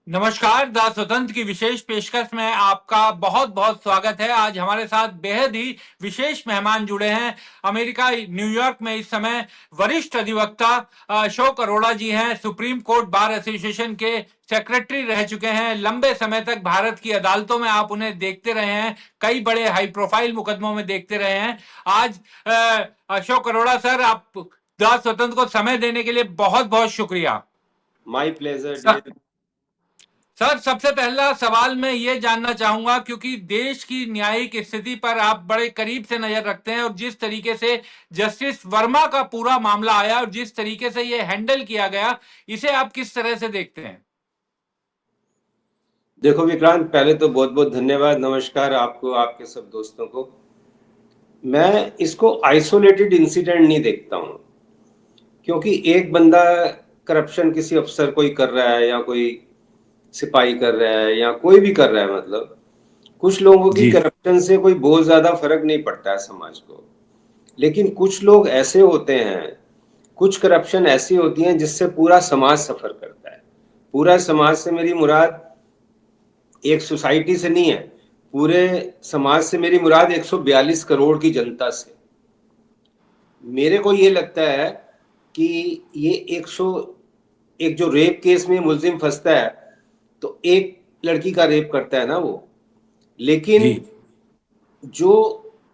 नमस्कार। द स्वतंत्र की विशेष पेशकश में आपका बहुत बहुत स्वागत है। आज हमारे साथ बेहद ही विशेष मेहमान जुड़े हैं। अमेरिका न्यूयॉर्क में इस समय वरिष्ठ अधिवक्ता अशोक अरोड़ा जी हैं। सुप्रीम कोर्ट बार एसोसिएशन के सेक्रेटरी रह चुके हैं। लंबे समय तक भारत की अदालतों में आप उन्हें देखते रहे हैं, कई बड़े हाई प्रोफाइल मुकदमों में देखते रहे हैं। आज अशोक अरोड़ा सर, आप द स्वतंत्र को समय देने के लिए बहुत बहुत शुक्रिया। My pleasure sir, dear. Sir, सबसे पहला सवाल मैं ये जानना चाहूंगा, क्योंकि देश की न्यायिक स्थिति पर आप बड़े करीब से नजर रखते हैं और जिस तरीके से जस्टिस वर्मा का पूरा मामला आया और जिस तरीके से ये हैंडल किया गया, इसे आप किस तरह से देखते हैं? देखो विक्रांत, पहले तो बहुत बहुत धन्यवाद, नमस्कार आपको, आपके सब दोस्तों को। मैं इसको आइसोलेटेड इंसिडेंट नहीं देखता हूँ, क्योंकि एक बंदा करप्शन किसी अफसर कोई कर रहा है या कोई सिपाही कर रहा है या कोई भी कर रहा है, मतलब कुछ लोगों की जी। करप्शन से कोई बहुत ज्यादा फर्क नहीं पड़ता है समाज को। लेकिन कुछ लोग ऐसे होते हैं, कुछ करप्शन ऐसी होती है जिससे पूरा समाज सफर करता है। पूरा समाज से मेरी मुराद एक सोसाइटी से नहीं है, पूरे समाज से मेरी मुराद 142 करोड़ की जनता से। मेरे को ये लगता है कि ये 100 एक जो रेप केस में मुलजिम फंसता है, तो एक लड़की का रेप करता है ना वो, जी। लेकिन जो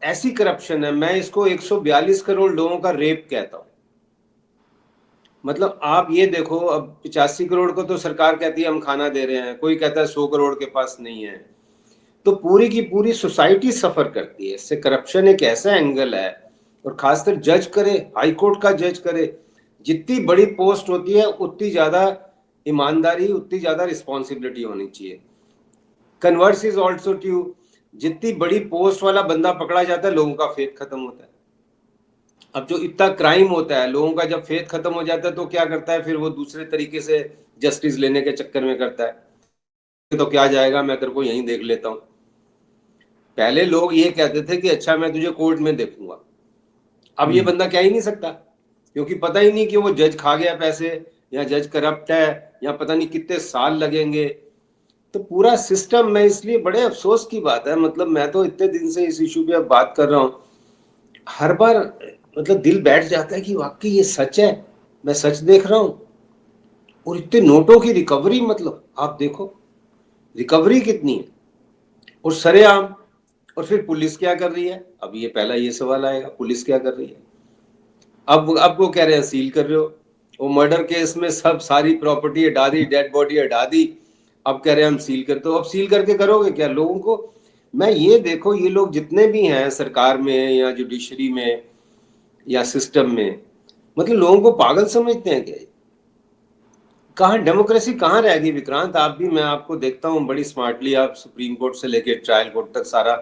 ऐसी करप्शन है, मैं इसको 142 करोड़ लोगों का रेप कहता हूँ। मतलब आप ये देखो, अब 85 करोड़ को तो सरकार कहती है हम खाना दे रहे हैं, कोई कहता है 100 करोड़ के पास नहीं है। तो पूरी की पूरी सोसाइटी सफर करती है इससे। करप्शन एक ऐसा एंगल है, और खासकर जज करे, हाई कोर्ट का जज करे, जितनी बड़ी पोस्ट होती है उतनी ज्यादा ईमानदारी, उतनी ज्यादा रिस्पॉन्सिबिलिटी होनी चाहिए। कन्वर्स इज ऑल्सो ट्रू, जितनी बड़ी पोस्ट वाला बंदा पकड़ा जाता है, लोगों का फेथ खत्म होता है। अब जो इतना क्राइम होता है, लोगों का जब फेथ खत्म हो जाता है तो क्या करता है, फिर वो दूसरे तरीके से जस्टिस लेने के चक्कर में करता है, तो क्या जाएगा, मैं तेरे को यहीं देख लेता हूँ। पहले लोग ये कहते थे कि अच्छा मैं तुझे कोर्ट में देखूंगा। अब ये बंदा कह ही नहीं सकता, क्योंकि पता ही नहीं कि वो जज खा गया पैसे, या जज करप्ट है, या पता नहीं कितने साल लगेंगे। तो पूरा सिस्टम में, इसलिए बड़े अफसोस की बात है, मतलब मैं तो इतने दिन से इस इशू पे अब बात कर रहा हूँ, हर बार मतलब दिल बैठ जाता है कि वाकई ये सच है, मैं सच देख रहा हूँ। और इतने नोटों की रिकवरी, मतलब आप देखो रिकवरी कितनी है, और सरेआम। और फिर पुलिस क्या कर रही है, अब ये पहला ये सवाल आएगा, पुलिस क्या कर रही है। अब वो कह रहे हैं सील कर रहे हो, वो मर्डर केस में सब सारी प्रॉपर्टी हटा दी, डेड बॉडी हटा दी, अब कह रहे हैं हम सील करते हो। अब सील करके करोगे क्या लोगों को? मैं ये देखो, ये लोग जितने भी हैं सरकार में या जुडिशरी में या सिस्टम में, मतलब लोगों को पागल समझते हैं क्या? कहाँ डेमोक्रेसी कहाँ रह गई विक्रांत? आप भी, मैं आपको देखता हूँ बड़ी स्मार्टली, आप सुप्रीम कोर्ट से लेकर ट्रायल कोर्ट तक सारा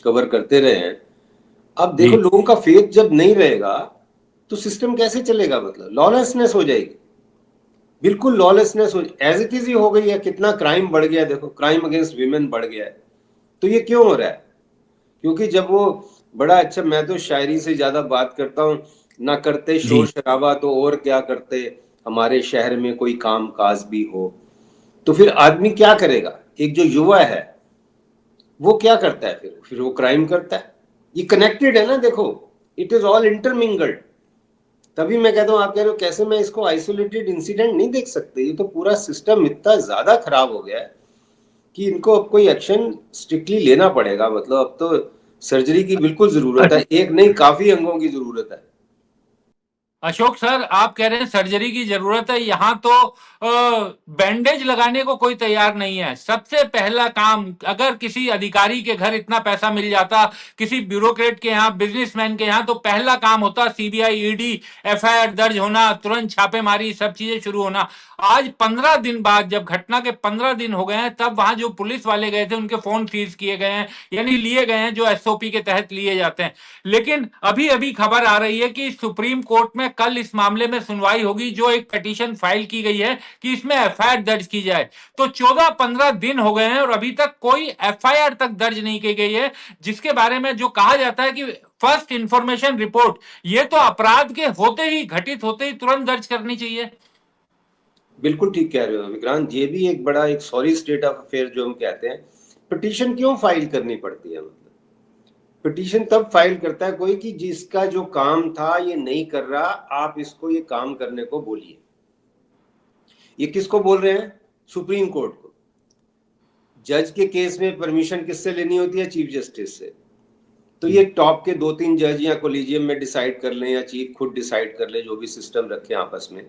कवर करते रहे हैं। अब देखो, जी। लोगों का फेथ जब नहीं रहेगा तो सिस्टम कैसे चलेगा? मतलब लॉलेसनेस हो जाएगी, बिल्कुल लॉलेसनेस हो, एज इट इज ही हो गई है। कितना क्राइम बढ़ गया है, देखो क्राइम अगेंस्ट वीमेन बढ़ गया है। तो ये क्यों हो रहा है? क्योंकि जब वो बड़ा अच्छा, मैं तो शायरी से ज्यादा बात करता हूँ, ना करते जी। शोर शराबा तो और क्या करते, हमारे शहर में कोई काम काज भी हो। तो फिर आदमी क्या करेगा? एक जो युवा है वो क्या करता है? फिर वो क्राइम करता है। ये कनेक्टेड है ना, देखो, इट इज ऑल इंटरमिंगल्ड। तभी मैं कहता हूँ, आप कह रहे हो कैसे मैं इसको आइसोलेटेड इंसिडेंट नहीं देख सकते, ये तो पूरा सिस्टम इतना ज्यादा खराब हो गया है कि इनको अब कोई एक्शन स्ट्रिक्टली लेना पड़ेगा। मतलब अब तो सर्जरी की बिल्कुल जरूरत है, एक नहीं काफी अंगों की जरूरत है। अशोक सर, आप कह रहे हैं सर्जरी की जरूरत है, यहां तो बैंडेज लगाने को कोई तैयार नहीं है। सबसे पहला काम, अगर किसी अधिकारी के घर इतना पैसा मिल जाता, किसी ब्यूरोक्रेट के यहाँ, बिजनेसमैन के यहाँ, तो पहला काम होता सीबीआई ईडी, एफआईआर दर्ज होना, तुरंत छापेमारी, सब चीजें शुरू होना। आज 15 दिन बाद, जब घटना के 15 दिन हो गए हैं, तब वहां जो पुलिस वाले गए थे उनके फोन सीज किए गए हैं, यानी लिए गए हैं जो एसओपी के तहत लिए जाते हैं। लेकिन अभी अभी खबर आ रही है कि सुप्रीम कोर्ट में कल इस मामले में सुनवाई होगी, जो एक पिटीशन फाइल की गई है कि इसमें एफआईआर दर्ज की जाए। तो 14-15 दिन हो गए हैं और अभी तक कोई एफआईआर तक दर्ज नहीं की गई है, जिसके बारे में जो कहा जाता है कि फर्स्ट इंफॉर्मेशन रिपोर्ट, ये तो अपराध के होते ही, घटित होते ही तुरंत दर्ज करनी चाहिए। बिल्कुल ठीक कह रहे हो विक्रांत, ये भी एक बड़ा एक सॉरी स्टेट ऑफ अफेयर जो हम कहते हैं। पिटीशन क्यों फाइल करनी पड़ती है? मतलब पिटीशन तब फाइल करता है कोई कि जिसका जो काम था ये नहीं कर रहा, आप इसको ये काम करने को बोलिए। ये किसको बोल रहे हैं? सुप्रीम कोर्ट को। जज के केस में परमिशन किससे लेनी होती है? चीफ जस्टिस से। तो ये टॉप के 2-3 जज या कोलिजियम में डिसाइड कर लें या चीफ खुद डिसाइड कर ले, जो भी सिस्टम रखे आपस में।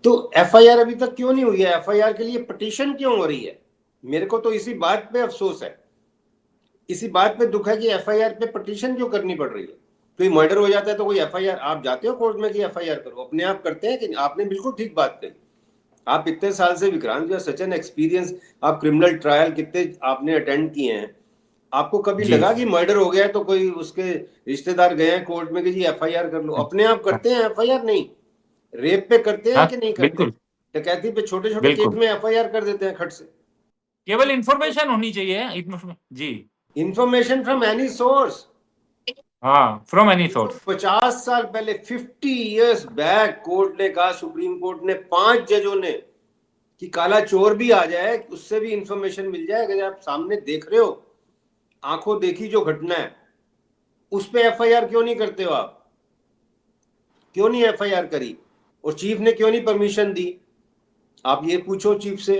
तो एफआईआर अभी तक क्यों नहीं हुई है? एफआईआर के लिए पिटीशन क्यों हो रही है? मेरे को तो इसी बात पे अफसोस है, इसी बात पे दुख है कि एफआईआर पे पिटीशन क्यों करनी पड़ रही है। कोई मर्डर हो जाता है तो कोई एफआईआर, आप जाते हो कोर्ट में कि एफआईआर करो? अपने आप करते हैं कि? आपने बिल्कुल ठीक बात कही। आप इतने साल से विक्रांत, सच एन एक्सपीरियंस, आप क्रिमिनल ट्रायल कितने आपने अटेंड किए हैं, आपको कभी जी लगा कि मर्डर हो गया है तो कोई उसके रिश्तेदार गए हैं कोर्ट में कि जी एफआईआर कर लो? अपने आप करते हैं एफआईआर? नहीं। रेप पे करते हैं हाँ कि नहीं करते? बिल्कुल डकैती पे छोटे छोटे केस बिल्कुल, में एफआईआर कर देते हैं खट से। केवल इंफॉर्मेशन होनी चाहिए जी। Information from any source. हाँ, फ्रॉम एनी ये तो सोर्स। 50 साल पहले, 50 years बैक कोर्ट ने कहा, सुप्रीम कोर्ट ने, 5 जजों ने, कि काला चोर भी आ जाए उससे भी इंफॉर्मेशन मिल जाए। अगर आप सामने देख रहे हो, आंखों देखी जो घटना है, उस पे एफआईआर क्यों नहीं करते हो आप? क्यों नहीं एफआईआर करी? और चीफ ने क्यों नहीं परमिशन दी? आप ये पूछो चीफ से,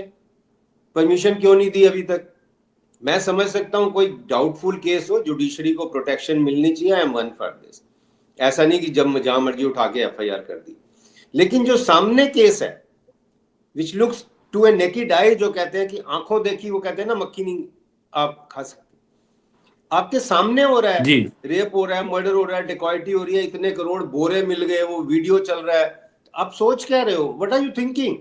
परमिशन क्यों नहीं दी अभी तक? मैं समझ सकता हूं कोई डाउटफुल केस हो, जुडिशरी को प्रोटेक्शन मिलनी चाहिए, I am one for this. ऐसा नहीं कि जब जहां मर्जी उठा के एफआईआर कर दी। लेकिन जो सामने केस है, which looks to a naked eye, जो कहते हैं कि आंखों देखी, वो कहते हैं ना मक्खी नहीं आप खा सकते, आपके सामने हो रहा है, जी रेप हो रहा है, मर्डर हो रहा है, डिकॉइटी हो रही है, इतने करोड़ बोरे मिल गए, वो वीडियो चल रहा है, आप सोच क्या रहे हो? What are you thinking?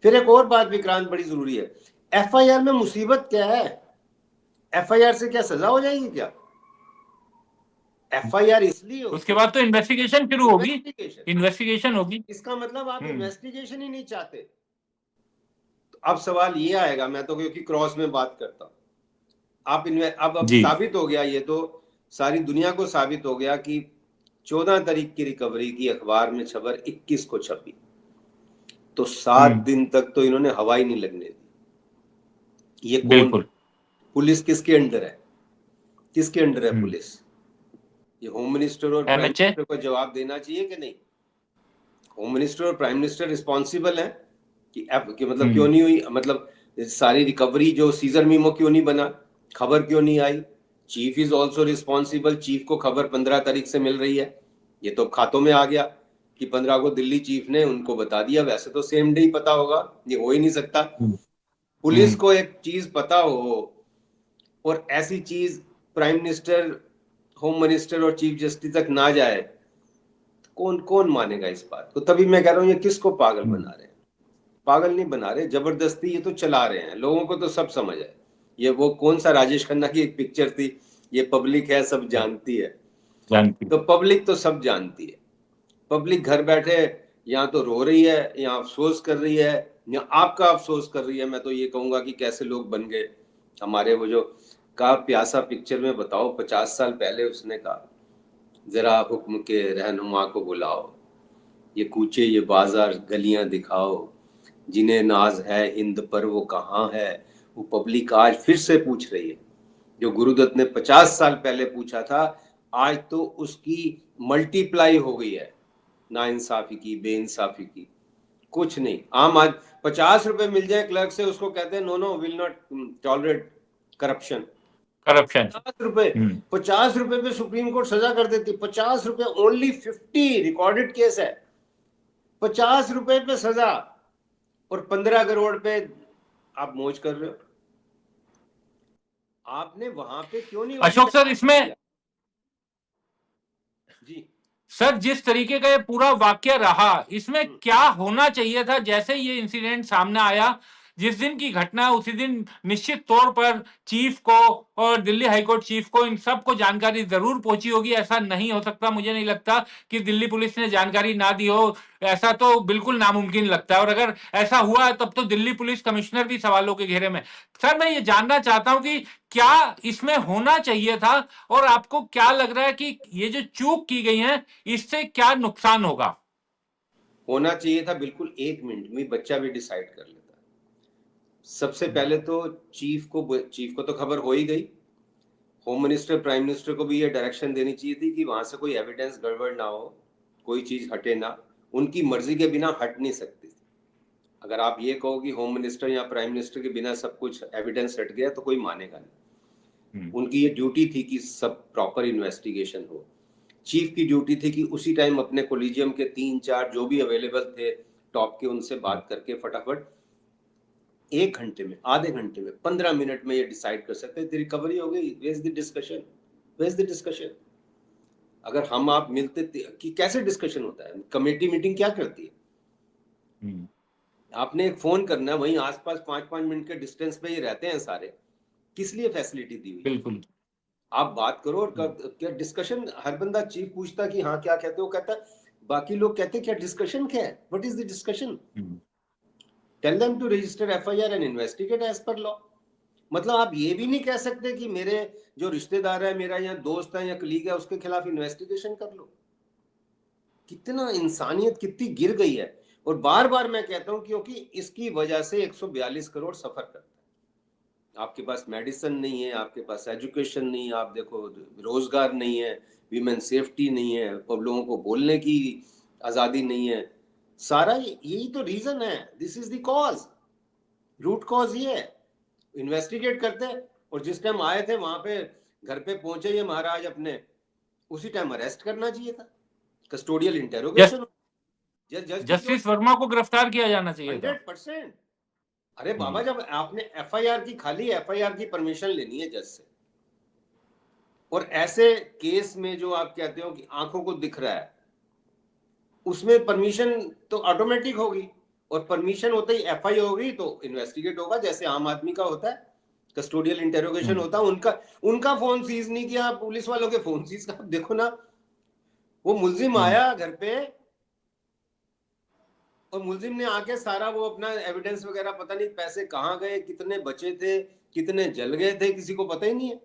फिर एक और बात विक्रांत बड़ी जरूरी है, एफआईआर में मुसीबत क्या है? एफआईआर से क्या सजा हो जाएगी क्या? एफआईआर इसलिए उसके होती है, बाद तो इन्वेस्टिगेशन शुरू होगी। इन्वेस्टिगेशन। इन्वेस्टिगेशन होगी। इसका मतलब आप हम्म। इन्वेस्टिगेशन ही नहीं चाहते। तो अब सवाल ये आएगा, मैं तो क्योंकि क्रॉस में बात करता हूं, आप अब जी साबित हो गया, ये तो सारी दुनिया को साबित हो गया कि 14 तारीख की रिकवरी की अखबार में खबर 21 को छपी, तो 7 दिन तक तो इन्होंने हवा ही नहीं लगने दी। ये कौन? बिल्कुल। पुलिस किसके अंडर है? किसके अंडर है हम्म। पुलिस? ये होम मिनिस्टर और प्राइम एमएचए। मिनिस्टर को जवाब देना चाहिए कि नहीं? होम मिनिस्टर और प्राइम मिनिस्टर रिस्पॉन्सिबल है कि मतलब क्यों नहीं हुई, मतलब सारी रिकवरी जो सीजर मीमो क्यों नहीं बना, खबर क्यों नहीं आई? Chief is also responsible. Chief को खबर 15 तारीख से मिल रही है, ये तो खातों में आ गया कि 15 को दिल्ली चीफ ने उनको बता दिया। वैसे तो सेम डे ही पता होगा, ये हो ही नहीं सकता। पुलिस को एक चीज पता हो और ऐसी चीज प्राइम मिनिस्टर, होम मिनिस्टर और चीफ जस्टिस तक ना जाए, कौन कौन मानेगा इस बात को? तभी मैं कह रहा हूं, ये किसको पागल बना रहे हैं? पागल नहीं बना रहे, जबरदस्ती ये तो चला रहे हैं। लोगों को तो सब समझ है। ये वो कौन सा राजेश खन्ना की एक पिक्चर थी, ये पब्लिक है सब जानती है। जानती। तो पब्लिक तो सब जानती है। पब्लिक घर बैठे यहाँ तो रो रही है, यहाँ अफसोस कर रही है, या आपका अफसोस कर रही है। मैं तो ये कहूंगा कि कैसे लोग बन गए हमारे वो जो का प्यासा पिक्चर में, बताओ 50 साल पहले उसने कहा, जरा हुक्म के रहनुमा को बुलाओ, ये कूचे ये बाजार गलियां दिखाओ, जिन्हें नाज है हिंद पर वो कहाँ है। वो पब्लिक आज फिर से पूछ रही है, जो गुरुदत्त ने 50 साल पहले पूछा था, आज तो उसकी मल्टीप्लाई हो गई है नाइंसाफी की, बेइंसाफी की। कुछ नहीं, आम आज 50 रुपए मिल जाए क्लर्क से, उसको कहते हैं no no will not tolerate corruption. Corruption. 50 रुपए, 50 रुपए पे सुप्रीम कोर्ट सजा कर देती। 50 रुपए, ओनली 50 रिकॉर्डेड केस है, 50 रुपए पे सजा, और 15 करोड़ पे आप मौज कर रहे हो। आपने वहां पे क्यों नहीं अशोक सर, इसमें जी? सर जिस तरीके का ये पूरा वाक्य रहा, इसमें क्या होना चाहिए था? जैसे ये इंसिडेंट सामने आया, जिस दिन की घटना है उसी दिन निश्चित तौर पर चीफ को और दिल्ली हाईकोर्ट चीफ को, इन सबको जानकारी जरूर पहुंची होगी। ऐसा नहीं हो सकता, मुझे नहीं लगता कि दिल्ली पुलिस ने जानकारी ना दी हो। ऐसा तो बिल्कुल नामुमकिन लगता है। और अगर ऐसा हुआ है तब तो दिल्ली पुलिस कमिश्नर भी सवालों के घेरे में। सर मैं ये जानना चाहता हूं कि क्या इसमें होना चाहिए था, और आपको क्या लग रहा है कि ये जो चूक की गई है इससे क्या नुकसान होगा? होना चाहिए था बिल्कुल 1 मिनट में, बच्चा भी डिसाइड कर लेता। सबसे पहले तो चीफ को तो खबर हो ही गई। होम मिनिस्टर, प्राइम मिनिस्टर को भी ये डायरेक्शन देनी चाहिए थी कि वहां से कोई एविडेंस गड़बड़ ना हो, कोई चीज हटे ना। उनकी मर्जी के बिना हट नहीं सकती थी। अगर आप ये कहो कि होम मिनिस्टर या प्राइम मिनिस्टर के बिना सब कुछ एविडेंस हट गया तो कोई मानेगा नहीं। उनकी ये ड्यूटी थी कि सब प्रॉपर इन्वेस्टिगेशन हो। चीफ की ड्यूटी थी कि उसी टाइम अपने कोलिजियम के 3-4 जो भी अवेलेबल थे टॉप के, उनसे बात करके फटाफट 1 घंटे में, आधे घंटे में, 15 मिनट में ये डिसाइड कर सकते थे, रिकवरी हो गई। Where is the discussion? Where is the discussion? अगर हम आप मिलते कि कैसे डिस्कशन होता है? कमेटी मीटिंग क्या करती है? आपने एक फोन करना है, वहीं आसपास 5-5 मिनट के डिस्टेंस पे ही रहते हैं सारे, किस लिए फैसिलिटी दी हुई? बिल्कुल। आप बात करो। और क्या डिस्कशन? हर बंदा चीफ पूछता कि हाँ क्या कहते हो, कहता बाकी लोग कहते क्या डिस्कशन क्या है? What is the discussion? Tell them to register FIR and investigate as per law. मतलब आप ये भी नहीं कह सकते कि मेरे जो रिश्तेदार है, मेरा या दोस्त है या कलीग है, उसके खिलाफ इन्वेस्टिगेशन कर लो। कितना इंसानियत कितनी गिर गई है। और बार बार मैं कहता हूं क्योंकि इसकी वजह से 142 करोड़ सफर करता है। आपके पास मेडिसिन नहीं है, आपके पास एजुकेशन नहीं है, आप देखो रोजगार नहीं है, वीमेन सेफ्टी नहीं है, और लोगों को बोलने की आजादी नहीं है। सारा यही तो रीजन है। This is the cause, root cause ये है। इन्वेस्टिगेट करते हैं, और जिस टाइम आए थे वहां पे घर पे पहुंचे ये महाराज अपने, उसी टाइम अरेस्ट करना चाहिए था, कस्टोडियल इंटेरोगेशन। जस्टिस वर्मा को गिरफ्तार किया जाना चाहिए था। 100%। अरे बाबा, जब आपने एफआईआर की, खाली एफआईआर की परमिशन लेनी है जज से, और ऐसे केस में जो आप कहते हो कि आंखों को दिख रहा है, उसमें परमिशन तो ऑटोमेटिक होगी, और परमिशन होते ही एफआईआर होगी तो इन्वेस्टिगेट होगा, जैसे आम आदमी का होता है, कस्टोडियल इंटेरोगेशन होता है। उनका फोन सीज नहीं किया, पुलिस वालों के फोन सीज का। देखो ना, वो मुलजिम आया घर पे, और मुलजिम ने आके सारा वो अपना एविडेंस वगैरह, पता नहीं पैसे कहाँ गए, कितने बचे थे, कितने जल गए थे, किसी को पता ही नहीं है।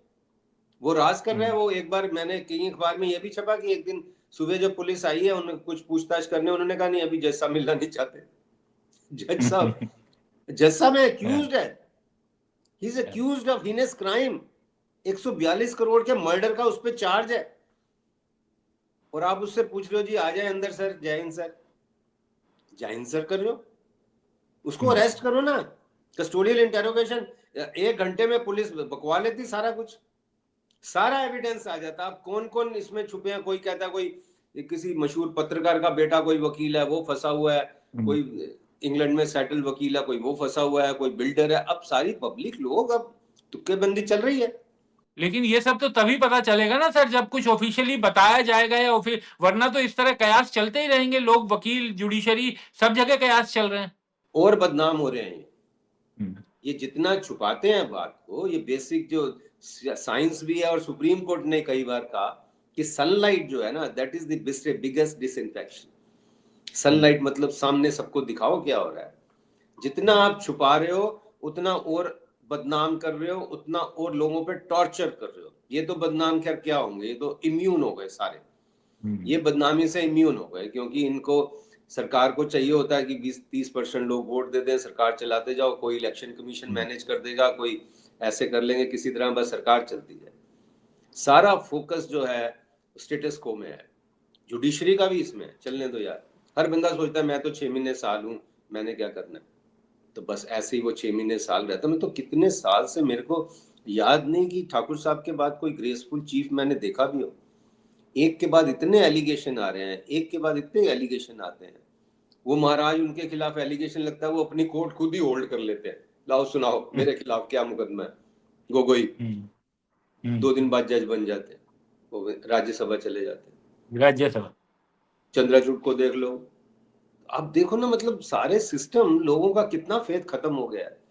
वो राज कर रहा है। वो एक बार मैंने कई अखबार में ये भी छपा कि एक दिन सुबह जब पुलिस आई है उन्होंने कुछ पूछताछ करने, उन्होंने कहा नहीं अभी जज साहब मिलना नहीं चाहते। जज साहब एक्यूज्ड है, he is accused of heinous crime. 142 crore के मर्डर का उस पर चार्ज है, और आप उससे पूछ रहे हो जी आ जाए अंदर सर, जय हिंद सर। जय हिंद सर कर रहे हो, उसको अरेस्ट करो ना। कस्टोडियल इंटेरोगेशन 1 घंटे में पुलिस बकवा लेती सारा कुछ, सारा एविडेंस आ जाता। अब कौन कौन इसमें छुपे हैं? कोई कहता है कोई किसी मशहूर पत्रकार का बेटा कोई वकील है वो फंसा हुआ है, कोई इंग्लैंड में सेटल वकील है, कोई वो फंसा हुआ है, कोई बिल्डर है। अब सारी पब्लिक लोग अब तुक्केबंदी चल रही है। लेकिन ये सब तो तभी पता चलेगा ना सर जब कुछ ऑफिशियली बताया जाएगा, या वरना तो इस तरह कयास चलते ही रहेंगे। लोग, वकील, जुडिशरी, सब जगह कयास चल रहे हैं और बदनाम हो रहे हैं। ये जितना छुपाते हैं बात को, ये बेसिक जो साइंस भी है, और सुप्रीम कोर्ट ने कई बार कहा कि सनलाइट जो है ना, that is the biggest disinfection. Sunlight मतलब सामने सबको दिखाओ क्या हो रहा है। जितना आप छुपा रहे हो उतना और बदनाम कर रहे हो, उतना और लोगों पे टॉर्चर कर रहे हो। ये तो बदनाम खैर क्या होंगे, ये तो इम्यून हो गए सारे। ये बदनामी से इम्यून हो गए, क्योंकि इनको सरकार को चाहिए होता है कि 20-30% लोग वोट दे दें, सरकार चलाते जाओ, कोई इलेक्शन कमीशन मैनेज कर देगा, कोई ऐसे कर लेंगे किसी तरह, बस सरकार चलती जाए। सारा फोकस जो है स्टेटस को में है। जुडिशरी का भी इसमें चलने दो यार। हर बंदा सोचता है मैं तो 6 महीने साल हूं, मैंने क्या करना है। तो बस ऐसे ही वो 6 महीने साल रहता। मैं तो कितने साल से, मेरे को याद नहीं कि ठाकुर साहब के बाद कोई ग्रेसफुल चीफ मैंने देखा भी हो। एक के बाद इतने एलिगेशन आ रहे हैं, एक के बाद इतने एलिगेशन आते हैं। वो महाराज, उनके खिलाफ एलिगेशन लगता है, वो अपनी कोर्ट खुद ही होल्ड कर लेते हैं, लाओ सुनाओ मेरे खिलाफ क्या मुकदमा है। गोगोई 2 दिन बाद जज बन जाते हैं, वो राज्यसभा चले जाते हैं। राज्यसभा। चंद्रचूड़ को देख लो। आप देखो ना, मतलब सारे सिस्टम, लोगों का कितना फेथ खत्म हो गया है।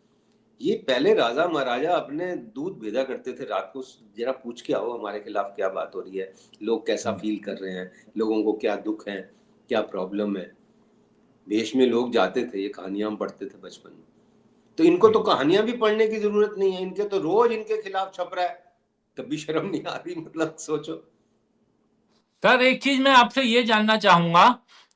ये पहले राजा महाराजा अपने दूध भेजा करते थे रात को, जरा पूछ के आओ हमारे खिलाफ क्या बात हो रही है, लोग कैसा फील कर रहे हैं, लोगों को क्या दुख है, क्या प्रॉब्लम है। देश में लोग जाते थे, ये कहानियां हम पढ़ते थे बचपन में। तो इनको तो कहानियां भी पढ़ने की जरूरत नहीं है, इनके तो रोज इनके खिलाफ छप रहा है, तब भी शर्म नहीं आ रही। मतलब सोचो सर। एक चीज मैं आपसे ये जानना चाहूंगा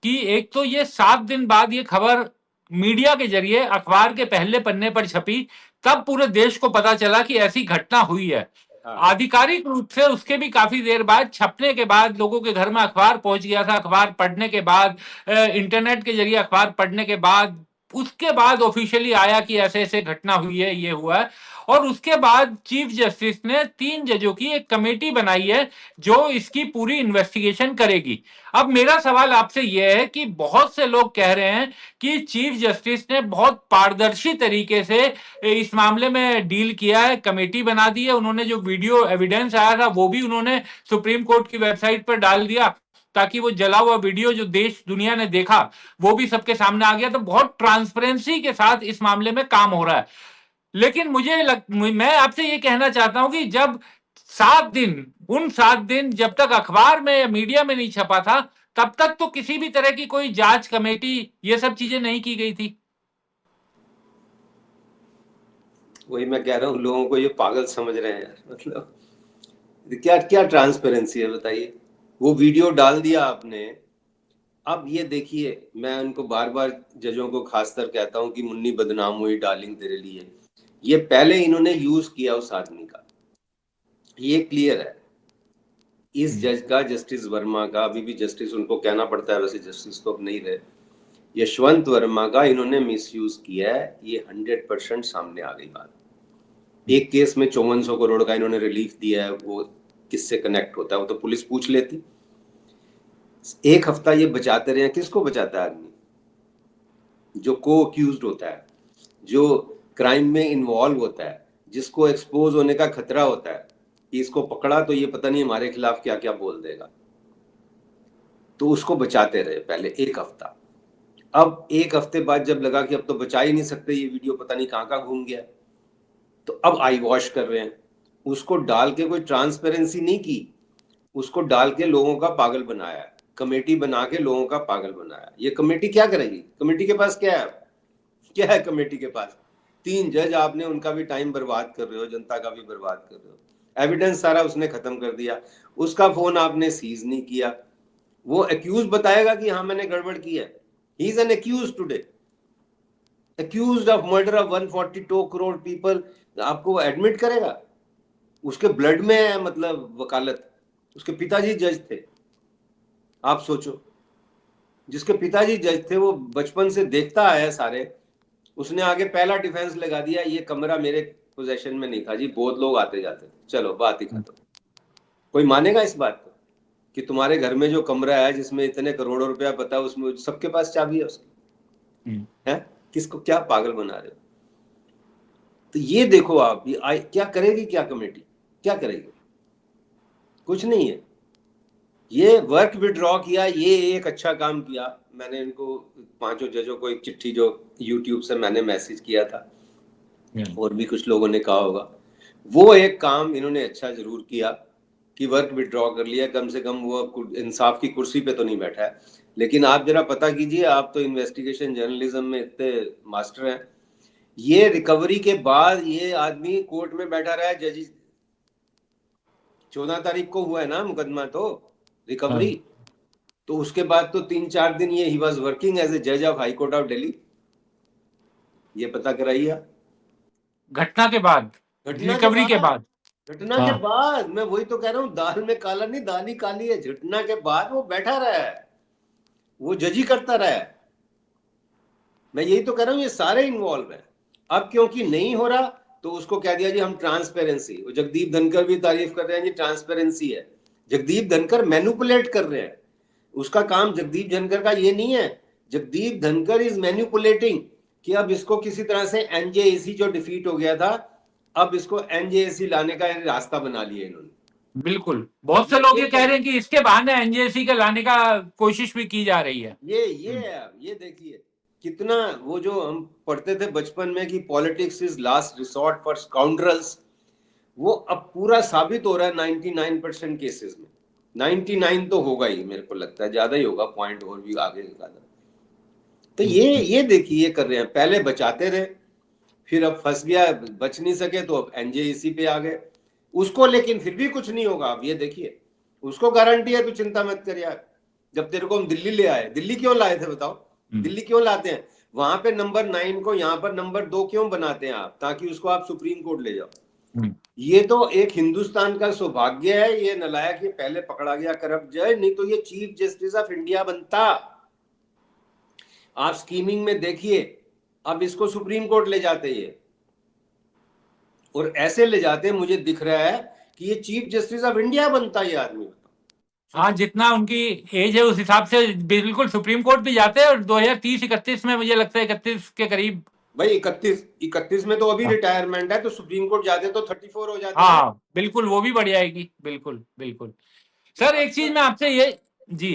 कि एक तो ये 7 दिन बाद ये खबर मीडिया के जरिए अखबार के पहले पन्ने पर छपी, तब पूरे देश को पता चला कि ऐसी घटना हुई है। आधिकारिक रूप से उसके भी काफी देर बाद, छपने के बाद, लोगों के घर में अखबार पहुंच गया था। अखबार पढ़ने के बाद, इंटरनेट के जरिए अखबार पढ़ने के बाद, उसके बाद ऑफिशियली आया कि ऐसे ऐसे घटना हुई है, ये हुआ है। और उसके बाद चीफ जस्टिस ने 3 जजों की एक कमेटी बनाई है जो इसकी पूरी इन्वेस्टिगेशन करेगी। अब मेरा सवाल आपसे यह है कि बहुत से लोग कह रहे हैं कि चीफ जस्टिस ने बहुत पारदर्शी तरीके से इस मामले में डील किया है, कमेटी बना दी है। उन्होंने जो वीडियो एविडेंस आया था वो भी उन्होंने सुप्रीम कोर्ट की वेबसाइट पर डाल दिया, ताकि वो जला हुआ वीडियो जो देश दुनिया ने देखा वो भी सबके सामने आ गया। तो बहुत ट्रांसपेरेंसी के साथ इस मामले में काम हो रहा है। लेकिन मैं आपसे ये कहना चाहता हूं कि जब 7 दिन, उन 7 दिन जब तक अखबार में या मीडिया में नहीं छपा था, तब तक तो किसी भी तरह की कोई जांच कमेटी, ये सब चीजें नहीं की गई थी। वही मैं कह रहा हूँ, लोगों को ये पागल समझ रहे हैं यार। मतलब क्या क्या ट्रांसपेरेंसी है बताइए। वो वीडियो डाल दिया आपने। अब ये देखिए, मैं उनको बार बार जजों को खासकर कहता हूँ कि मुन्नी बदनाम हुई डार्लिंग तेरे लिए। ये पहले इन्होंने यूज किया उस आदमी का, ये क्लियर है। इस जज का, जस्टिस वर्मा का, अभी भी जस्टिस उनको कहना पड़ता है, वैसे जस्टिस तो अब नहीं रहे, यशवंत वर्मा का इन्होंने मिसयूज किया है। ये 100% सामने आ गई बात। एक केस में 5400 करोड़ का इन्होंने रिलीफ दिया है, वो किससे कनेक्ट होता है वो तो पुलिस पूछ लेती। एक हफ्ता ये बचाते रहे। किसको बचाता है आदमी? जो को अक्यूज्ड होता है, जो क्राइम में इन्वॉल्व होता है, जिसको एक्सपोज होने का खतरा होता है कि इसको पकड़ा तो ये पता नहीं हमारे खिलाफ क्या क्या बोल देगा, तो उसको बचाते रहे पहले एक हफ्ता। अब एक हफ्ते बाद जब लगा कि अब तो बचा ही नहीं सकते, ये वीडियो पता नहीं कहाँ कहाँ घूम गया, तो अब आई वॉश कर रहे हैं। उसको डाल के कोई ट्रांसपेरेंसी नहीं की, उसको डाल के लोगों का पागल बनाया, कमेटी बना के लोगों का पागल बनाया। ये कमेटी क्या करेगी? कमेटी के पास क्या है? क्या है कमेटी के पास? 3 जज आपने, उनका भी टाइम बर्बाद कर रहे हो, जनता का भी बर्बाद कर रहे हो। एविडेंस सारा उसने खत्म कर दिया, उसका फोन आपने सीज नहीं किया। वो एक्यूज बताएगा कि हाँ मैंने गड़बड़ की है। He is an accused today, accused of murder of 142 crore people. आपको एडमिट करेगा? उसके ब्लड में है, मतलब वकालत। उसके पिताजी जज थे, आप सोचो। जिसके पिताजी जज थे वो बचपन से देखता आया सारे, उसने आगे पहला डिफेंस लगा दिया, ये कमरा मेरे पोजेशन में नहीं था जी, बहुत लोग आते जाते थे। चलो बात ही खत्म। कोई मानेगा इस बात को कि तुम्हारे घर में जो कमरा है जिसमें इतने करोड़ों रुपया पता है, उसमें सबके पास चाबी है उसकी? है? किसको क्या पागल बना रहे हो? तो ये देखो आप, ये क्या करेगी, क्या कमेटी क्या करेगी? कुछ नहीं है। ये वर्क विड्रॉ किया, ये एक अच्छा काम किया। मैंने इनको 5 जजों को एक चिट्ठी जो यूट्यूब से मैंने मैसेज किया था, और भी कुछ लोगों ने कहा होगा, वो एक काम इन्होंने अच्छा जरूर किया कि वर्क विड्रॉ कर लिया। कम से कम वो इंसाफ की कुर्सी पे तो नहीं बैठा है। लेकिन आप जरा पता कीजिए, आप तो इन्वेस्टिगेशन जर्नलिज्म में इतने मास्टर हैं, ये रिकवरी के बाद ये आदमी कोर्ट में बैठा रहा है। जज 14 तारीख को हुआ है ना मुकदमा, तो रिकवरी, तो उसके बाद तो 3-4 दिन ये ही वाज वर्किंग एज ए जज of high court of Delhi. ये पता कराइए। घटना के बाद, रिकवरी के बाद, घटना के बाद। मैं वही तो कह रहा हूँ, दाल में काला नहीं, दाल ही काली है। घटना के बाद वो बैठा रहा है, वो जजी करता रहा है। मैं यही तो कह रहा हूँ, ये सारे इन्वॉल्व है। अब क्योंकि नहीं हो रहा तो उसको कह दिया जी हम ट्रांसपेरेंसी। वो जगदीप धनखड़ भी तारीफ कर रहे हैं जी, ट्रांसपेरेंसी है। जगदीप धनखड़ मैनिपुलेट कर रहे हैं। उसका काम जगदीप धनखड़ का ये नहीं है। जगदीप धनखड़ इज मैनिपुलेटिंग कि अब इसको किसी तरह से एनजेएसी जो डिफीट हो गया था, अब इसको एनजेएसी लाने का रास्ता बना लिया इन्होंने। बिल्कुल, बहुत से लोग ये कह रहे हैं कि इसके बहाने एनजेएसी का लाने का कोशिश भी की जा रही है। ये देखिए कितना, वो जो हम पढ़ते थे बचपन में कि politics is last resort for scoundrels, वो अब पूरा साबित हो रहा है 99% केसेस में। 99 तो होगा ही, मेरे को लगता है ज्यादा ही होगा, पॉइंट और भी आगे ज्यादा। तो ये देखिए ये कर रहे हैं। पहले बचाते रहे, फिर अब फंस गया, बच नहीं सके तो अब एनजेईसी पे आ गए उसको। लेकिन फिर भी कुछ नहीं होगा। अब ये देखिए, उसको गारंटी है, तो चिंता मत कर यार, जब तेरे को हम दिल्ली ले आए, दिल्ली क्यों लाए थे बताओ? दिल्ली क्यों लाते हैं? वहां पे नंबर 9 को यहाँ पर नंबर 2 क्यों बनाते हैं आप? ताकि उसको आप सुप्रीम कोर्ट ले जाओ। ये तो एक हिंदुस्तान का सौभाग्य है। ये नलायक ये पहले पकड़ा गया करप्ट जज, नहीं तो ये चीफ जस्टिस ऑफ इंडिया बनता। आप स्कीमिंग में देखिए, अब इसको सुप्रीम कोर्ट ले जाते ये, और ऐसे ले जाते मुझे दिख रहा है कि ये चीफ जस्टिस ऑफ इंडिया बनता ये आदमी। हाँ, जितना उनकी एज है उस हिसाब से बिल्कुल सुप्रीम कोर्ट भी जाते हैं, और 2030-31 में मुझे लगता है 31 के करीब। भाई 31 में तो अभी रिटायरमेंट है, तो सुप्रीम कोर्ट जाते तो 34 हो जाते हैं। हाँ बिल्कुल, वो भी बढ़ जाएगी। बिल्कुल बिल्कुल। सर एक चीज मैं आपसे ये जी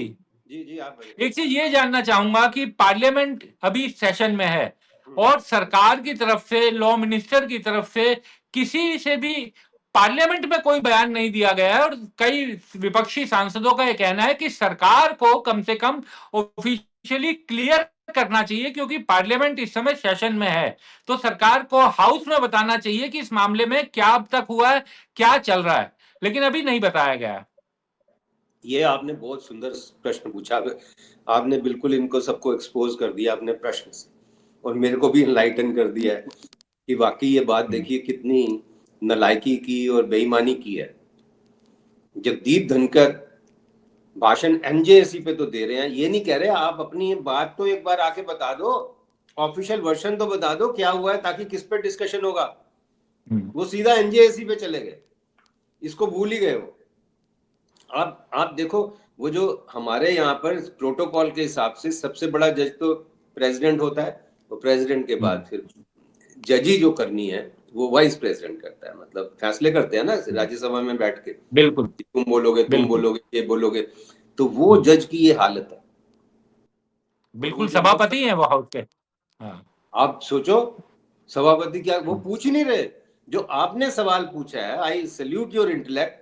जी आप बताइए। एक चीज ये जानना चाहूंगा कि पार्लियामेंट अभी सेशन में है, और सरकार की तरफ से, लॉ मिनिस्टर की तरफ से किसी से भी पार्लियामेंट में कोई बयान नहीं दिया गया है, और कई विपक्षी सांसदों का यह कहना है कि सरकार को कम से कम ऑफिशियली क्लियर करना चाहिए, क्योंकि पार्लियामेंट इस समय सेशन में है, तो सरकार को हाउस में बताना चाहिए कि इस मामले में क्या अब तक हुआ है, क्या चल रहा है, लेकिन अभी नहीं बताया गया है। ये आपने बहुत सुंदर प्रश्न पूछा। आपने बिल्कुल इनको सबको एक्सपोज कर दिया अपने प्रश्न से, और मेरे को भी इनलाइटन कर दिया है कि वाकई ये बात देखिए कितनी नलायकी की और बेईमानी की है। जगदीप धनखड़ भाषण एनजेएसी पे तो दे रहे हैं, ये नहीं कह रहे आप अपनी बात तो एक बार आके बता दो, ऑफिशियल वर्जन तो बता दो क्या हुआ है, ताकि किस पे डिस्कशन होगा। वो सीधा एनजेएसी पे चले गए, इसको भूल ही गए वो। आप देखो, वो जो हमारे यहाँ पर प्रोटोकॉल के हिसाब से सबसे बड़ा जज तो प्रेसिडेंट होता है, और प्रेसिडेंट के बाद फिर जजी जो करनी है वो वाइस प्रेसिडेंट करता है, मतलब फैसले करते हैं ना राज्यसभा में बैठ के। बिल्कुल, तुम बोलोगे, तुम बोलोगे, ये बोलोगे, तो वो जज की ये हालत है। बिल्कुल सभापति है वो हाउस के। हाँ। आप सोचो, सभापति क्या वो पूछ ही नहीं रहे। जो आपने सवाल पूछा है, आई सैल्यूट योर इंटेलेक्ट,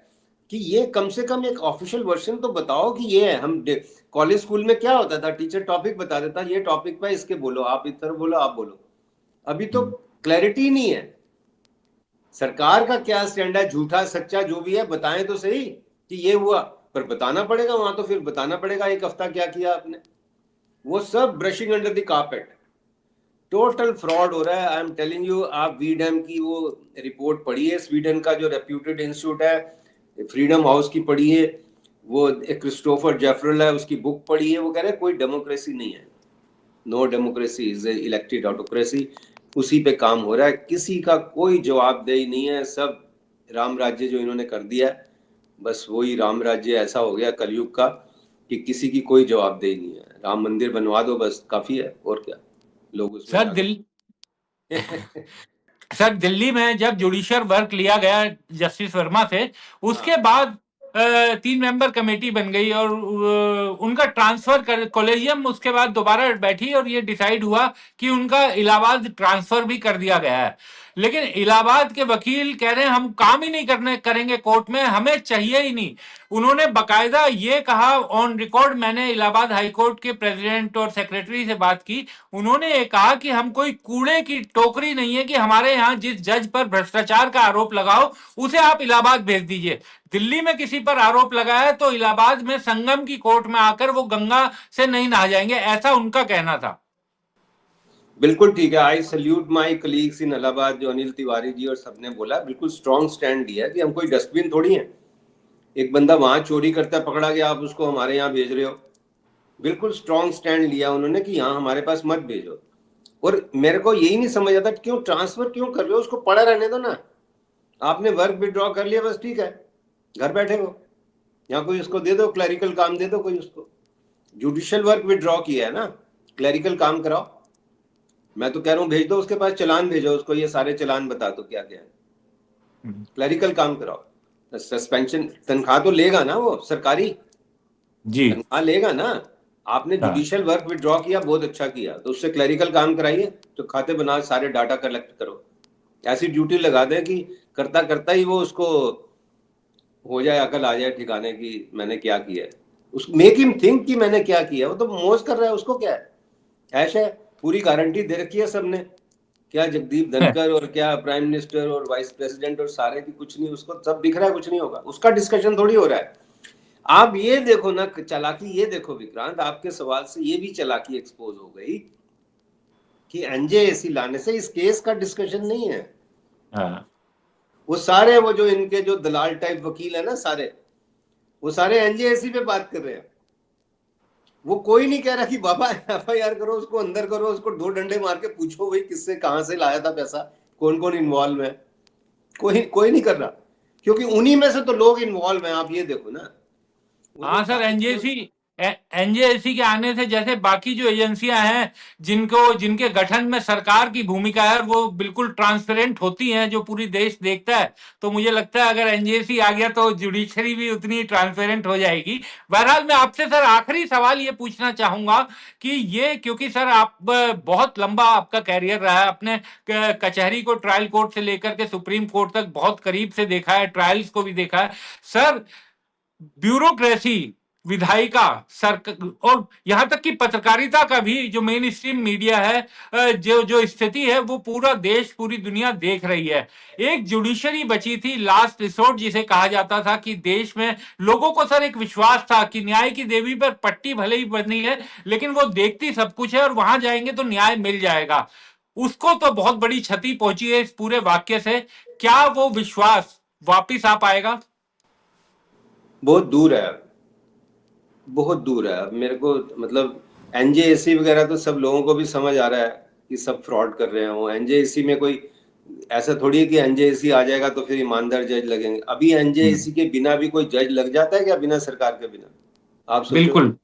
कि ये कम से कम एक ऑफिशियल वर्जन तो बताओ कि ये है। हम कॉलेज स्कूल में क्या होता था, टीचर टॉपिक बता देता, ये टॉपिक पे इसके बोलो, आप इधर बोलो, आप बोलो। अभी तो क्लैरिटी नहीं है सरकार का क्या स्टैंड है, झूठा सच्चा जो भी है बताएं तो सही कि ये हुआ, पर बताना पड़ेगा वहां, तो फिर बताना पड़ेगा एक हफ्ता क्या किया आपने। वो सब brushing under the carpet, total fraud हो रहा है। आई एम टेलिंग यू, आप वीडम की वो रिपोर्ट पढ़िए, स्वीडन का जो रेप्यूटेड इंस्टीट्यूट है, फ्रीडम हाउस की पढ़िए, वो एक क्रिस्टोफर जेफरल है उसकी बुक पढ़िए, वो कह रहे हैं कोई डेमोक्रेसी नहीं है, no democracy is elected autocracy. उसी पे काम हो रहा है, किसी का कोई जवाबदेही नहीं है। सब राम राज्य जो इन्होंने कर दिया है, बस वही राम राज्य ऐसा हो गया कलयुग का कि किसी की कोई जवाबदेही नहीं है। राम मंदिर बनवा दो बस काफी है, और क्या लोग उसमें सर दिल्ली में जब जुडिशियल वर्क लिया गया जस्टिस वर्मा से, उसके बाद 3 मेंबर कमेटी बन गई, और उनका ट्रांसफर कर कॉलेजियम उसके बाद दोबारा बैठी, और ये डिसाइड हुआ कि उनका इलाहाबाद ट्रांसफर भी कर दिया गया है। लेकिन इलाहाबाद के वकील कह रहे हैं हम काम ही नहीं करेंगे कोर्ट में, हमें चाहिए ही नहीं। उन्होंने बकायदा ये कहा ऑन रिकॉर्ड, मैंने इलाहाबाद हाईकोर्ट के प्रेसिडेंट और सेक्रेटरी से बात की, उन्होंने ये कहा कि हम कोई कूड़े की टोकरी नहीं है कि हमारे यहाँ जिस जज पर भ्रष्टाचार का आरोप लगाओ उसे आप इलाहाबाद भेज दीजिए। दिल्ली में किसी पर आरोप लगाया तो इलाहाबाद में संगम की कोर्ट में आकर वो गंगा से नहीं नहा जाएंगे, ऐसा उनका कहना था। बिल्कुल ठीक है। I salute my colleagues in Allahabad, जो अनिल तिवारी जी और सबने बोला, बिल्कुल स्ट्रॉन्ग स्टैंड दिया कि हम कोई डस्टबिन थोड़ी हैं। एक बंदा वहां चोरी करता पकड़ा गया, आप उसको हमारे यहाँ भेज रहे हो। बिल्कुल स्ट्रॉन्ग स्टैंड लिया उन्होंने कि यहाँ हमारे पास मत भेजो। और मेरे को यही नहीं समझ आता क्यों ट्रांसफर क्यों कर रहे हो, उसको पड़ा रहने दो ना। आपने वर्क विड्रॉ कर लिया, बस ठीक है, घर बैठे हो, यहाँ कोई उसको दे दो, क्लरिकल काम दे दो कोई उसको। जुडिशियल वर्क विड्रॉ किया है ना, क्लरिकल काम कराओ। मैं तो कह रहा हूँ भेज दो उसके पास, चलान भेजो उसको, ये सारे चलान बता दो क्या क्या है, क्लरिकल काम कराओ। सस्पेंशन, तनख्वाह तो लेगा ना वो, सरकारी तनख्वाह लेगा ना। आपने जुडिशियल वर्क विड्रॉ किया, बहुत अच्छा किया, तो उससे क्लरिकल काम कराइए, तो खाते बना, सारे डाटा कलेक्ट करो। ऐसी ड्यूटी लगा दें कि करता करता ही वो उसको हो जाए, अकल आ जाए ठिकाने की मैंने क्या किया है। उस मेक हिम थिंक कि मैंने क्या किया। वो तो मौज कर रहा है, उसको क्या है, ऐश है। पूरी गारंटी दे रखी है सबने, क्या जगदीप धनखड़ और क्या प्राइम मिनिस्टर और वाइस प्रेसिडेंट और सारे की कुछ नहीं, उसको सब दिख रहा है कुछ नहीं होगा, उसका डिस्कशन थोड़ी हो रहा है। आप ये देखो ना चालाकी, ये देखो विक्रांत, आपके सवाल से ये भी चालाकी एक्सपोज हो गई कि एनजेएसी लाने से इस केस का डिस्कशन नहीं है। हाँ वो सारे वो जो इनके जो दलाल टाइप वकील है ना सारे, वो सारे एनजेएसी पे बात कर रहे हैं। वो कोई नहीं कह रहा कि बाबा एफआईआर करो, उसको अंदर करो, उसको दो डंडे मार के पूछो भाई किससे कहां से लाया था पैसा, कौन कौन इन्वॉल्व है। कोई कोई नहीं कर रहा, क्योंकि उन्हीं में से तो लोग इन्वॉल्व हैं। आप ये देखो ना, वो जो हाँ सर, जो एनजेएसी के आने से जैसे बाकी जो एजेंसियां हैं जिनको जिनके गठन में सरकार की भूमिका है और वो बिल्कुल ट्रांसपेरेंट होती हैं, जो पूरी देश देखता है, तो मुझे लगता है अगर एनजेएसी आ गया तो जुडिशरी भी उतनी ट्रांसपेरेंट हो जाएगी। बहरहाल मैं आपसे सर आखिरी सवाल ये पूछना चाहूंगा कि ये, क्योंकि सर आप बहुत लंबा आपका कैरियर रहा है, अपने कचहरी को ट्रायल कोर्ट से लेकर के सुप्रीम कोर्ट तक बहुत करीब से देखा है, ट्रायल्स को भी देखा है सर। ब्यूरोक्रेसी, विधायिका, सर और यहां तक कि पत्रकारिता का भी जो मेन स्ट्रीम मीडिया है, जो जो स्थिति है वो पूरा देश पूरी दुनिया देख रही है। एक जुडिशरी बची थी, लास्ट रिसोर्ट जिसे कहा जाता था, कि देश में लोगों को सर एक विश्वास था कि न्याय की देवी पर पट्टी भले ही बनी है लेकिन वो देखती सब कुछ है और वहां जाएंगे तो न्याय मिल जाएगा। उसको तो बहुत बड़ी क्षति पहुंची है इस पूरे वाक्य से। क्या वो विश्वास वापिस आ पाएगा? बहुत दूर है, बहुत दूर है। अब मेरे को मतलब एनजेएसी वगैरह तो सब लोगों को भी समझ आ रहा है कि सब फ्रॉड कर रहे हैं। वो एनजेएसी में कोई ऐसा थोड़ी है कि एनजेएसी आ जाएगा तो फिर ईमानदार जज लगेंगे। अभी एनजेएसी के बिना भी कोई जज लग जाता है क्या, बिना सरकार के बिना? आप सोचो। बिल्कुल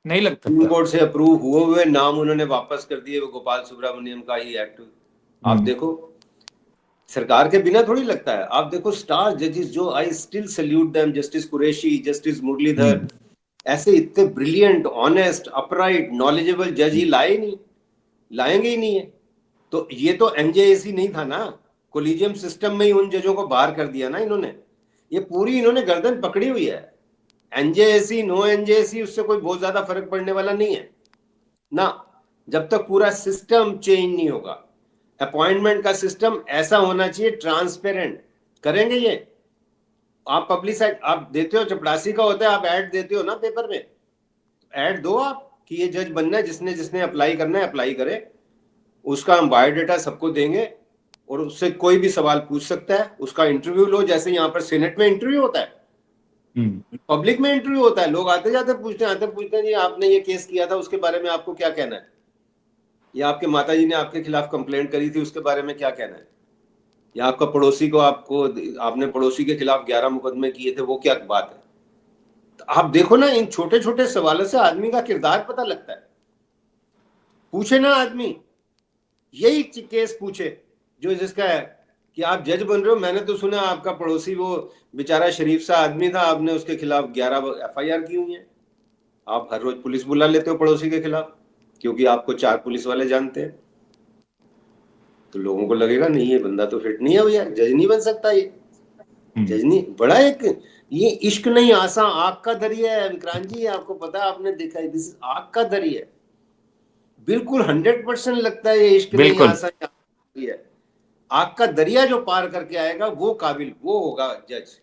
नहीं लग सुप्रीम सकता। कोर्ट से अप्रूव हुए हुए नाम उन्होंने वापस कर दिए, वो गोपाल सुब्रमण्यम का ही एक्ट। आप हम्म। देखो, सरकार के बिना थोड़ी लगता है। आप देखो स्टार जजेस जो, I still salute them, justice Qureshi, justice Muralidhar, hmm. ऐसे इतने ब्रिलियंट, ऑनेस्ट, अपराइट, नॉलेजेबल जज ही लाए नहीं, लाएंगे ही नहीं है। तो ये तो एनजेएसी नहीं था ना, कोलिजियम सिस्टम में ही उन जजों को बाहर कर दिया ना इन्होंने। ये पूरी इन्होंने गर्दन पकड़ी हुई है। एनजेएसी नो एनजेएसी उससे कोई बहुत ज्यादा फर्क पड़ने वाला नहीं है ना, जब तक पूरा सिस्टम चेंज नहीं होगा। अपॉइंटमेंट का सिस्टम ऐसा होना चाहिए, ट्रांसपेरेंट। करेंगे ये? आप पब्लिसाइड आप देते हो, चपरासी का होता है, आप ऐड देते हो ना पेपर में, ऐड दो आप कि ये जज बनना है, जिसने जिसने अप्लाई करना है अप्लाई करे, उसका हम बायोडाटा सबको देंगे और उससे कोई भी सवाल पूछ सकता है, उसका इंटरव्यू लो। जैसे यहाँ पर सेनेट में इंटरव्यू होता है, हम्म। पब्लिक में इंटरव्यू होता है, लोग आते जाते पूछते हैं, आते पूछते हैं जी आपने ये केस किया था उसके बारे में आपको क्या कहना है, या आपके माता जी ने आपके खिलाफ कंप्लेंट करी थी उसके बारे में क्या कहना है, या आपका पड़ोसी को आपको आपने पड़ोसी के खिलाफ 11 मुकदमे किए थे, वो क्या बात है। तो आप देखो ना, इन छोटे छोटे सवालों से आदमी का किरदार पता लगता है। पूछे ना आदमी, यही केस पूछे जो जिसका है कि आप जज बन रहे हो, मैंने तो सुना आपका पड़ोसी वो बेचारा शरीफ सा आदमी था, आपने उसके खिलाफ 11 एफआईआर की हुई है। आप हर रोज पुलिस बुला लेते हो पड़ोसी के खिलाफ, क्योंकि आपको 4 पुलिस वाले जानते हैं। तो लोगों को लगेगा नहीं ये बंदा तो फिट नहीं है भैया, जज नहीं बन सकता ये। हम्म। जज नहीं, बड़ा एक ये इश्क नहीं, आसा आग का दरिया है विक्रांत जी, आपको पता है, आपने देखा है, दिस इज आग का दरिया है। बिल्कुल 100% लगता है ये इश्क नहीं, बिल्कुल। आसा है। आग का दरिया जो पार करके आएगा वो काबिल, वो होगा जज,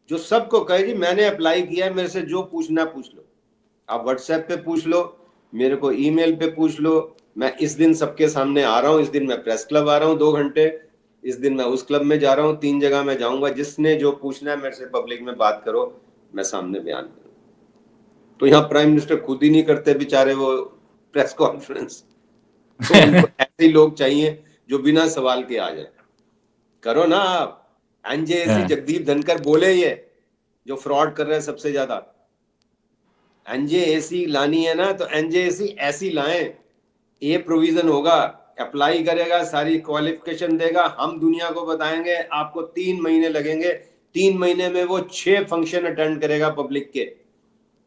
जो सबको कहे जी मैंने अप्लाई किया है, मेरे से जो पूछना पूछ लो। आप व्हाट्सएप पे पूछ लो, मेरे को ईमेल पे पूछ लो, मैं इस दिन सबके सामने आ रहा हूँ, इस दिन मैं प्रेस क्लब आ रहा हूँ 2 घंटे, इस दिन मैं उस क्लब में जा रहा हूँ, 3 जगह मैं जाऊंगा, जिसने जो पूछना है मेरे से पब्लिक में बात करो, मैं सामने बयान करूँ। तो यहाँ प्राइम मिनिस्टर खुद ही नहीं करते बेचारे वो प्रेस कॉन्फ्रेंस, तो उनको ऐसे ही लोग चाहिए जो बिना सवाल के आ जाए। करो ना आप। एनजेएसी हाँ। जगदीप धनकर बोले ये जो फ्रॉड कर रहे हैं सबसे ज्यादा, एनजेएसी लानी है ना तो एनजेएसी ऐसी लाएं, ये प्रोविजन होगा, अप्लाई करेगा, सारी क्वालिफिकेशन देगा, हम दुनिया को बताएंगे, आपको 3 महीने लगेंगे, 3 महीने में वो 6 फंक्शन अटेंड करेगा पब्लिक के,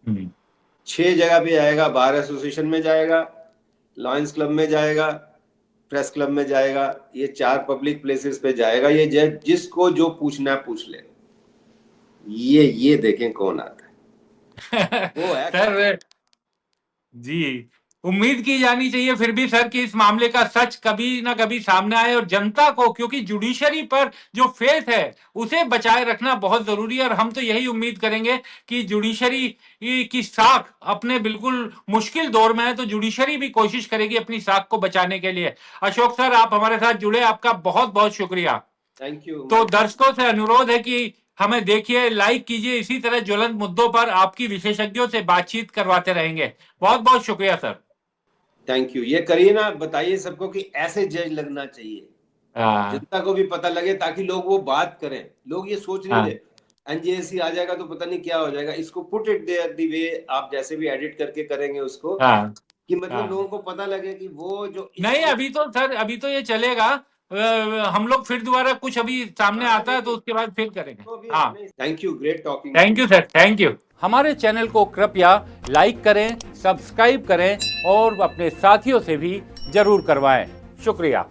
हम्म। 6 जगह पे जाएगा, बार एसोसिएशन में जाएगा, लॉयंस क्लब में जाएगा, प्रेस क्लब में जाएगा, ये 4 पब्लिक प्लेसेस पे जाएगा ये जज, जिसको जो पूछना है पूछ ले। ये देखें कौन आता है, वो है। सर जी, उम्मीद की जानी चाहिए फिर भी सर कि इस मामले का सच कभी ना कभी सामने आए और जनता को, क्योंकि जुडिशरी पर जो फेथ है उसे बचाए रखना बहुत जरूरी है। और हम तो यही उम्मीद करेंगे कि जुडिशरी की साख अपने बिल्कुल मुश्किल दौर में है तो जुडिशरी भी कोशिश करेगी अपनी साख को बचाने के लिए। अशोक सर, आप हमारे साथ जुड़े, आपका बहुत बहुत शुक्रिया। Thank you. तो दर्शकों से अनुरोध है कि हमें देखिए, लाइक कीजिए, इसी तरह ज्वलंत मुद्दों पर आपकी विशेषज्ञों से बातचीत करवाते रहेंगे। बहुत बहुत शुक्रिया सर। Thank you. ये करिए ना, बताइए सबको कि ऐसे जज लगना चाहिए, जनता को भी पता लगे, ताकि लोग वो बात करें। लोग ये सोच नहीं रहे एनजेएसी आ जाएगा तो पता नहीं क्या हो जाएगा। इसको पुट इट देयर दी वे, आप जैसे भी एडिट करके करेंगे उसको, कि मतलब लोगों को पता लगे कि वो जो नहीं, अभी तो सर, अभी तो ये चलेगा। हम लोग फिर दोबारा कुछ अभी सामने आता है तो उसके बाद फिर करेंगे। हाँ, thank you, great talking. Thank you sir, thank you. हमारे चैनल को कृपया लाइक करें, सब्सक्राइब करें और अपने साथियों से भी जरूर करवाएं। शुक्रिया।